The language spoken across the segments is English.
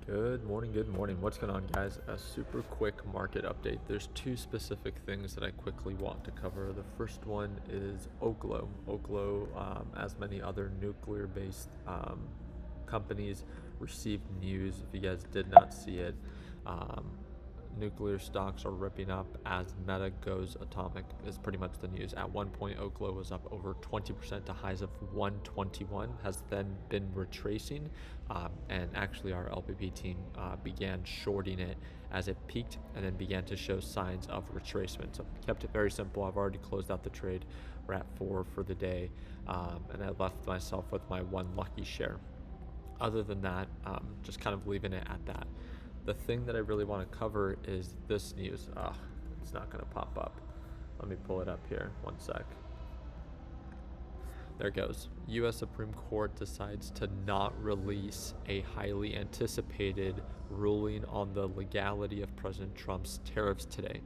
Good morning. What's going on, guys? A super quick market update. There's two specific things that I quickly want to cover. The first one is Oklo. Oklo, as many other nuclear-based companies, received news. If you guys did not see it, um, nuclear stocks are ripping up as Meta goes atomic is pretty much the news. At one point, Oklo was up over 20% to highs of 121, has then been retracing, and actually our LPP team began shorting it as it peaked and then began to show signs of retracement. So kept it very simple. I've already closed out the trade. We're at 4 for the day, and I left myself with my one lucky share. Other than that, just kind of leaving it at that. The thing that I really want to cover is this news. It's not going to pop up. Let me pull it up here. One sec. There it goes. U.S. Supreme Court decides to not release a highly anticipated ruling on the legality of President Trump's tariffs today.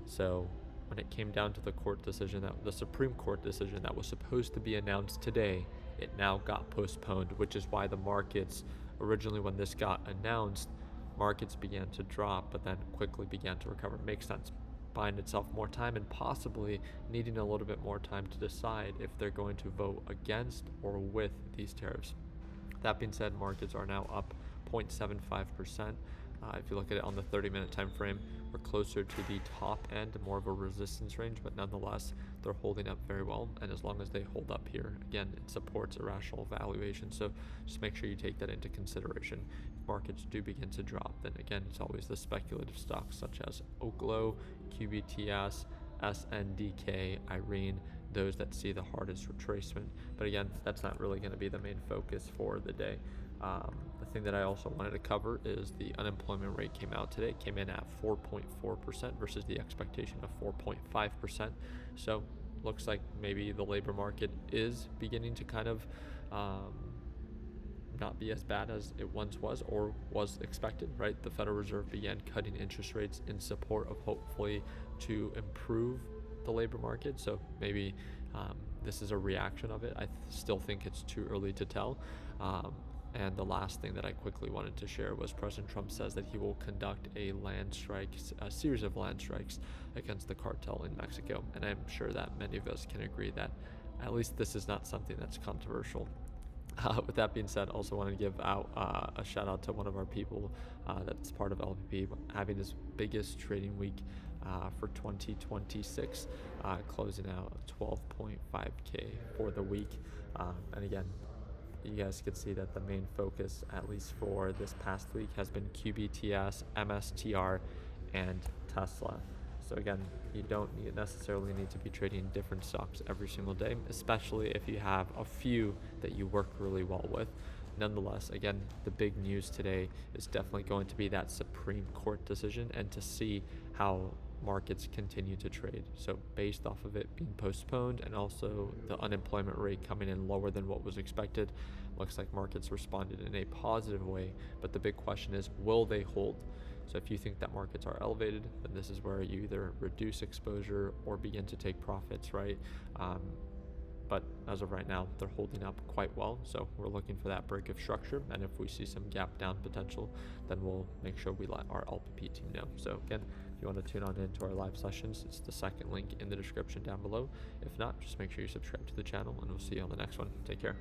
So when it came down to the Supreme Court decision that was supposed to be announced today, it now got postponed, which is why the markets, originally when this got announced, markets began to drop, but then quickly began to recover. Makes sense. Buying itself more time and possibly needing a little bit more time to decide if they're going to vote against or with these tariffs. That being said, markets are now up 0.75%. If you look at it on the 30-minute time frame, we're closer to the top end, more of a resistance range, but nonetheless, they're holding up very well. And as long as they hold up here, again, it supports a rational valuation. So just make sure you take that into consideration. If markets do begin to drop, then again, it's always the speculative stocks such as Oklo, QBTS, SNDK, Irene, those that see the hardest retracement. But again, that's not really going to be the main focus for the day. The thing that I also wanted to cover is the unemployment rate came out today. It came in at 4.4% versus the expectation of 4.5%. So looks like maybe the labor market is beginning to kind of not be as bad as it once was or was expected, right? The Federal Reserve began cutting interest rates in support of hopefully to improve the labor market. So maybe this is a reaction of it. I still think it's too early to tell. And the last thing that I quickly wanted to share was President Trump says that he will conduct a series of land strikes against the cartel in Mexico. And I'm sure that many of us can agree that at least this is not something that's controversial. With that being said, also want to give out a shout out to one of our people that's part of LPP having his biggest trading week for 2026, closing out 12.5K for the week. And again, you guys can see that the main focus, at least for this past week, has been QBTS, MSTR, and Tesla. So again, you don't necessarily need to be trading different stocks every single day, especially if you have a few that you work really well with. Nonetheless, again, the big news today is definitely going to be that Supreme Court decision and to see how markets continue to trade. So based off of it being postponed and also the unemployment rate coming in lower than what was expected, looks like markets responded in a positive way. But the big question is, will they hold? So if you think that markets are elevated, then this is where you either reduce exposure or begin to take profits, right? But as of right now, they're holding up quite well. So we're looking for that break of structure. And if we see some gap down potential, then we'll make sure we let our LPP team know. So again, if you want to tune on into our live sessions, it's the second link in the description down below. If not, just make sure you subscribe to the channel and we'll see you on the next one. Take care.